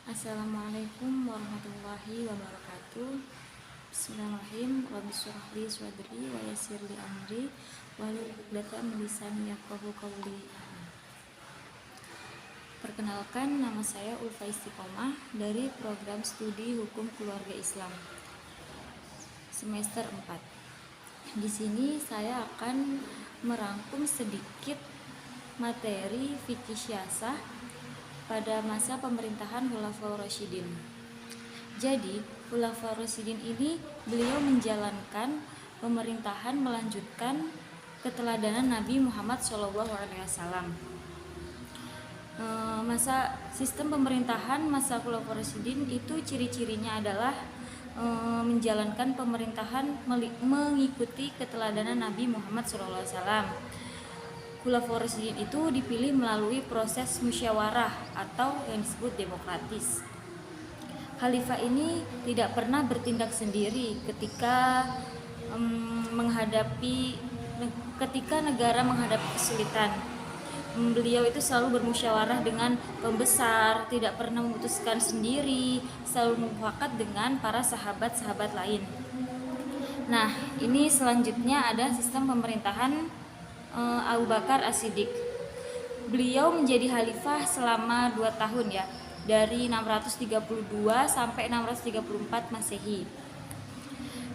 Assalamualaikum warahmatullahi wabarakatuh. Bismillahirrahmanirrahim. Rabbi shrah li sadri wa yassir li amri wahlul 'uqdatam min lisani yafqahu qawli. Perkenalkan, nama saya Ulfa Istiqomah dari program studi Hukum Keluarga Islam semester 4. Di sini saya akan merangkum sedikit materi fikih syiasah pada masa pemerintahan Khulafaur Rasyidin. Jadi, Khulafaur Rasyidin ini beliau menjalankan pemerintahan melanjutkan keteladanan Nabi Muhammad SAW. Masa sistem pemerintahan masa Khulafaur Rasyidin itu ciri-cirinya adalah menjalankan pemerintahan mengikuti keteladanan Nabi Muhammad SAW. Khulafaur Rasyidin itu dipilih melalui proses musyawarah atau yang disebut demokratis. Khalifah ini tidak pernah bertindak sendiri ketika negara menghadapi kesulitan. Beliau itu selalu bermusyawarah dengan pembesar, tidak pernah memutuskan sendiri, selalu mufakat dengan para sahabat-sahabat lain. Nah, ini selanjutnya ada sistem pemerintahan Abu Bakar As-Siddiq. Beliau menjadi khalifah selama 2 tahun ya, dari 632 sampai 634 Masehi.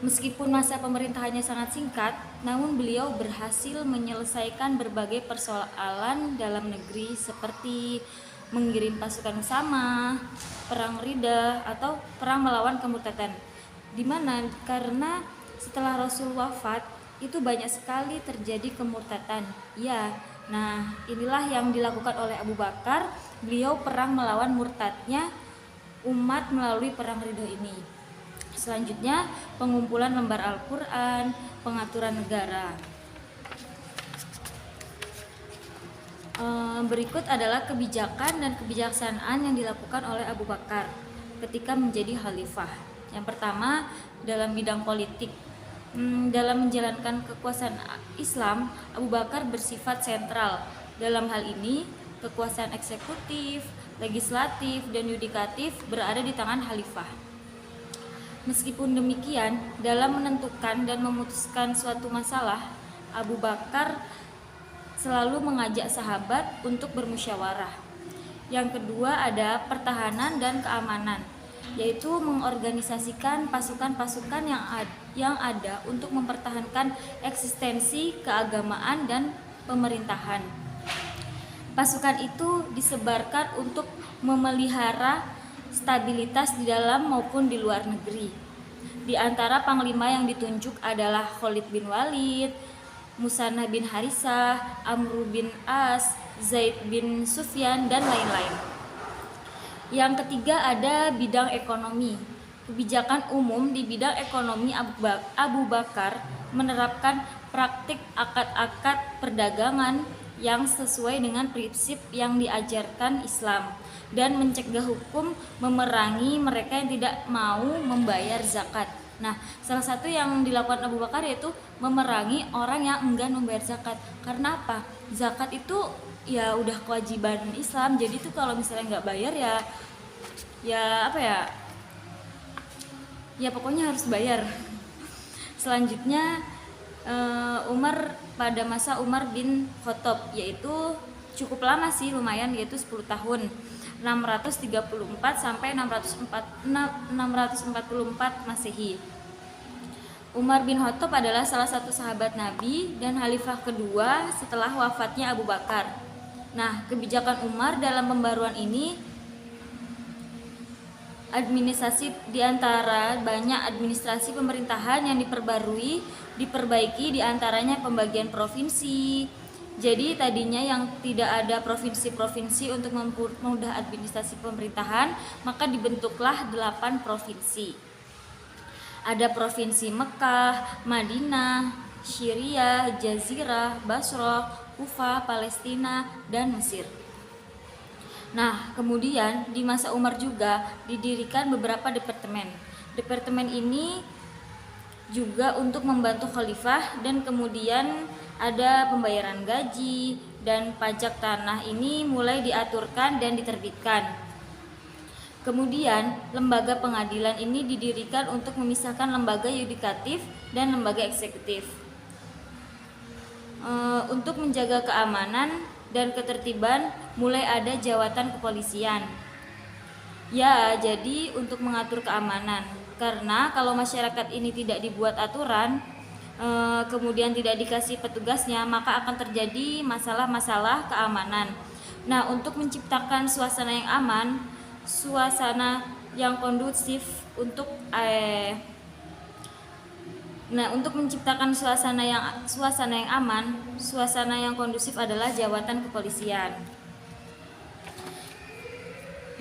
Meskipun masa pemerintahannya sangat singkat, namun beliau berhasil menyelesaikan berbagai persoalan dalam negeri seperti mengirim pasukan bersama, perang Ridha atau perang melawan kemurtadan. Dimana karena setelah Rasul wafat itu banyak sekali terjadi kemurtadan. Ya, nah inilah yang dilakukan oleh Abu Bakar. Beliau perang melawan murtadnya umat melalui perang Ridho ini. Selanjutnya pengumpulan lembar Al-Quran, pengaturan negara. Berikut adalah kebijakan dan kebijaksanaan yang dilakukan oleh Abu Bakar ketika menjadi khalifah. Yang pertama, dalam bidang politik. Dalam menjalankan kekuasaan Islam, Abu Bakar bersifat sentral. Dalam hal ini, kekuasaan eksekutif, legislatif, dan yudikatif berada di tangan khalifah. Meskipun demikian, dalam menentukan dan memutuskan suatu masalah, Abu Bakar selalu mengajak sahabat untuk bermusyawarah. Yang kedua ada pertahanan dan keamanan, yaitu mengorganisasikan pasukan-pasukan yang ada untuk mempertahankan eksistensi keagamaan dan pemerintahan. Pasukan itu disebarkan untuk memelihara stabilitas di dalam maupun di luar negeri. Di antara panglima yang ditunjuk adalah Khalid bin Walid, Musanna bin Harisah, Amr bin As, Zaid bin Sufyan, dan lain-lain. Yang ketiga ada bidang ekonomi. Kebijakan umum di bidang ekonomi Abu Bakar menerapkan praktik akad-akad perdagangan yang sesuai dengan prinsip yang diajarkan Islam dan mencegah hukum memerangi mereka yang tidak mau membayar zakat. Nah, salah satu yang dilakukan Abu Bakar yaitu memerangi orang yang enggan membayar zakat. Karena apa? Zakat itu ya udah kewajiban Islam, jadi tuh kalau misalnya nggak bayar ya pokoknya harus bayar. Selanjutnya pada masa Umar bin Khattab, yaitu cukup lama sih, lumayan, yaitu 10 tahun, 634 sampai 644 Masehi. Umar bin Khattab adalah salah satu sahabat Nabi dan khalifah kedua setelah wafatnya Abu Bakar. Nah, kebijakan Umar dalam pembaruan ini di antara banyak administrasi pemerintahan yang diperbaiki di antaranya pembagian provinsi. Jadi tadinya yang tidak ada provinsi-provinsi untuk mempermudah administrasi pemerintahan, maka dibentuklah 8 provinsi. Ada provinsi Mekah, Madinah, Syria, Jazirah, Basrah, Kufah, Palestina, dan Mesir. Nah, kemudian di masa Umar juga didirikan beberapa departemen. Departemen ini juga untuk membantu khalifah, dan kemudian ada pembayaran gaji dan pajak tanah ini mulai diaturkan dan diterbitkan. Kemudian, lembaga pengadilan ini didirikan untuk memisahkan lembaga yudikatif dan lembaga eksekutif. Untuk menjaga keamanan dan ketertiban, mulai ada jawatan kepolisian. Ya, jadi untuk mengatur keamanan. Karena kalau masyarakat ini tidak dibuat aturan, kemudian tidak dikasih petugasnya, maka akan terjadi masalah-masalah keamanan. Nah, untuk menciptakan suasana yang aman, suasana yang kondusif untuk menciptakan suasana yang aman, suasana yang kondusif adalah jawatan kepolisian.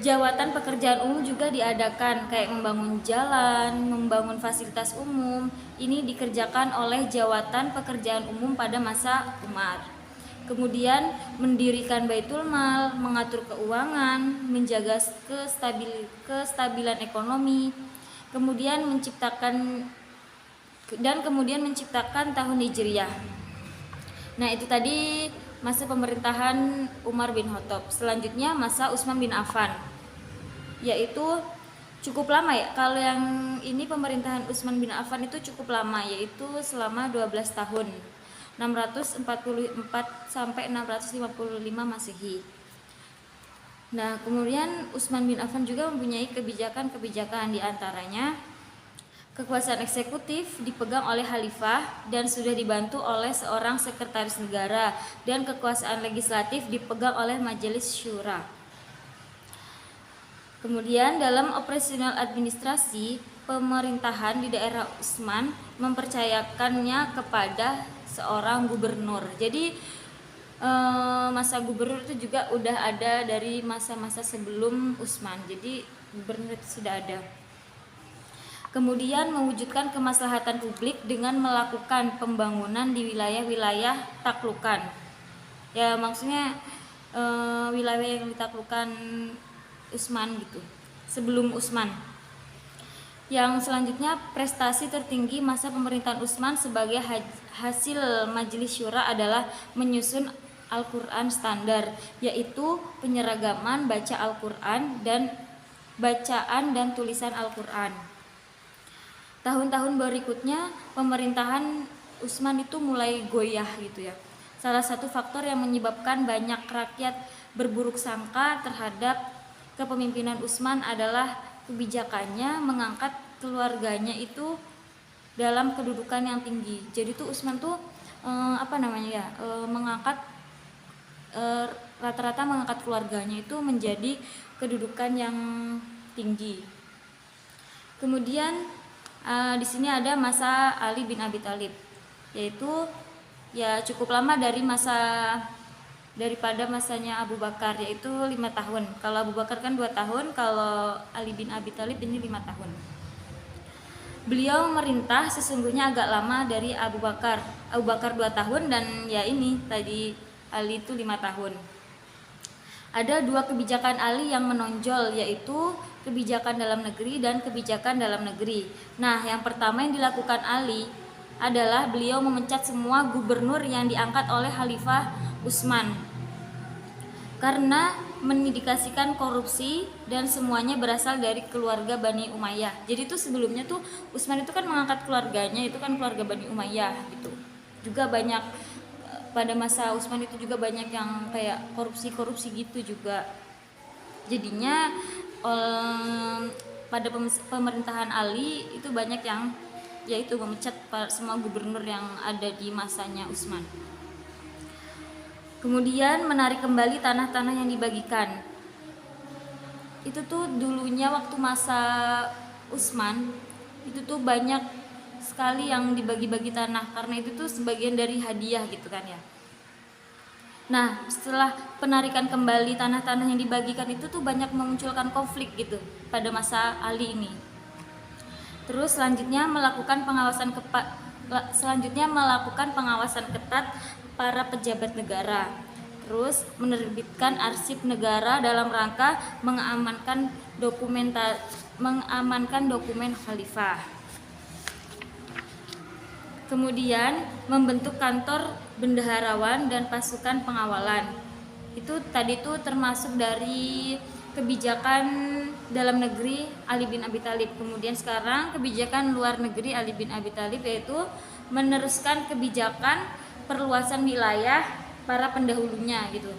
Jawatan pekerjaan umum juga diadakan, kayak membangun jalan, membangun fasilitas umum. Ini dikerjakan oleh jawatan pekerjaan umum pada masa Umar. Kemudian mendirikan Baitul Mal, mengatur keuangan, menjaga kestabilan ekonomi, kemudian menciptakan tahun Hijriyah. Nah, itu tadi masa pemerintahan Umar bin Khattab. Selanjutnya masa Utsman bin Affan, yaitu cukup lama ya. Kalau yang ini pemerintahan Utsman bin Affan itu cukup lama, yaitu selama 12 tahun, 644 sampai 655 Masehi. Nah, kemudian Utsman bin Affan juga mempunyai kebijakan-kebijakan, di antaranya kekuasaan eksekutif dipegang oleh khalifah dan sudah dibantu oleh seorang sekretaris negara, dan kekuasaan legislatif dipegang oleh majelis syura. Kemudian dalam operasional administrasi, pemerintahan di daerah Utsman mempercayakannya kepada seorang gubernur. Jadi masa gubernur itu juga udah ada dari masa-masa sebelum Utsman. Jadi gubernur itu sudah ada. Kemudian mewujudkan kemaslahatan publik dengan melakukan pembangunan di wilayah-wilayah taklukan. Ya, maksudnya wilayah yang ditaklukan Utsman gitu, sebelum Utsman. Yang selanjutnya, prestasi tertinggi masa pemerintahan Utsman sebagai hasil Majelis Syura adalah menyusun Al-Quran standar, yaitu penyeragaman baca Al-Quran dan bacaan dan tulisan Al-Quran. Tahun-tahun berikutnya pemerintahan Utsman itu mulai goyah gitu ya. Salah satu faktor yang menyebabkan banyak rakyat berburuk sangka terhadap kepemimpinan Utsman adalah kebijakannya mengangkat keluarganya itu dalam kedudukan yang tinggi. Jadi tuh Utsman tuh mengangkat rata-rata mengangkat keluarganya itu menjadi kedudukan yang tinggi. Kemudian di sini ada masa Ali bin Abi Thalib, yaitu ya cukup lama daripada masanya Abu Bakar, yaitu 5 tahun. Kalau Abu Bakar kan 2 tahun, kalau Ali bin Abi Thalib ini 5 tahun. Beliau memerintah sesungguhnya agak lama dari Abu Bakar. Abu Bakar 2 tahun dan ya ini tadi Ali itu 5 tahun. Ada 2 kebijakan Ali yang menonjol, yaitu kebijakan dalam negeri dan kebijakan dalam negeri. Nah, yang pertama yang dilakukan Ali adalah beliau memecat semua gubernur yang diangkat oleh Khalifah Utsman karena mengindikasikan korupsi dan semuanya berasal dari keluarga Bani Umayyah. Jadi itu sebelumnya tuh Utsman itu kan mengangkat keluarganya, itu kan keluarga Bani Umayyah gitu. Juga banyak pada masa Utsman itu juga banyak yang kayak korupsi gitu juga. Jadinya pada pemerintahan Ali itu banyak yang yaitu memecat semua gubernur yang ada di masanya Utsman. Kemudian menarik kembali tanah-tanah yang dibagikan. Itu tuh dulunya waktu masa Utsman itu tuh banyak sekali yang dibagi-bagi tanah, karena itu tuh sebagian dari hadiah gitu kan ya. Nah, setelah penarikan kembali tanah-tanah yang dibagikan itu tuh banyak memunculkan konflik gitu pada masa Ali ini. Terus selanjutnya melakukan pengawasan ketat para pejabat negara. Terus menerbitkan arsip negara dalam rangka mengamankan dokumen khalifah. Kemudian membentuk kantor bendaharawan dan pasukan pengawalan. Itu tadi tuh termasuk dari kebijakan dalam negeri Ali bin Abi Thalib. Kemudian sekarang kebijakan luar negeri Ali bin Abi Thalib, yaitu meneruskan kebijakan perluasan wilayah para pendahulunya gitu.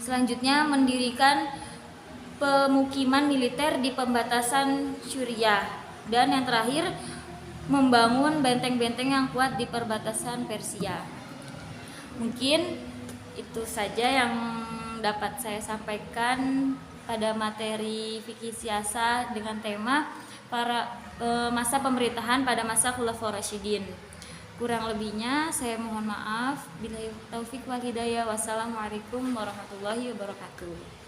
Selanjutnya mendirikan pemukiman militer di pembatasan Syria, dan yang terakhir membangun benteng-benteng yang kuat di perbatasan Persia. Mungkin itu saja yang dapat saya sampaikan pada materi fikih siasa dengan tema masa pemerintahan pada masa Khulafaur Rasyidin. Kurang lebihnya saya mohon maaf. Billahi taufik wal hidayah. Wassalamualaikum warahmatullahi wabarakatuh.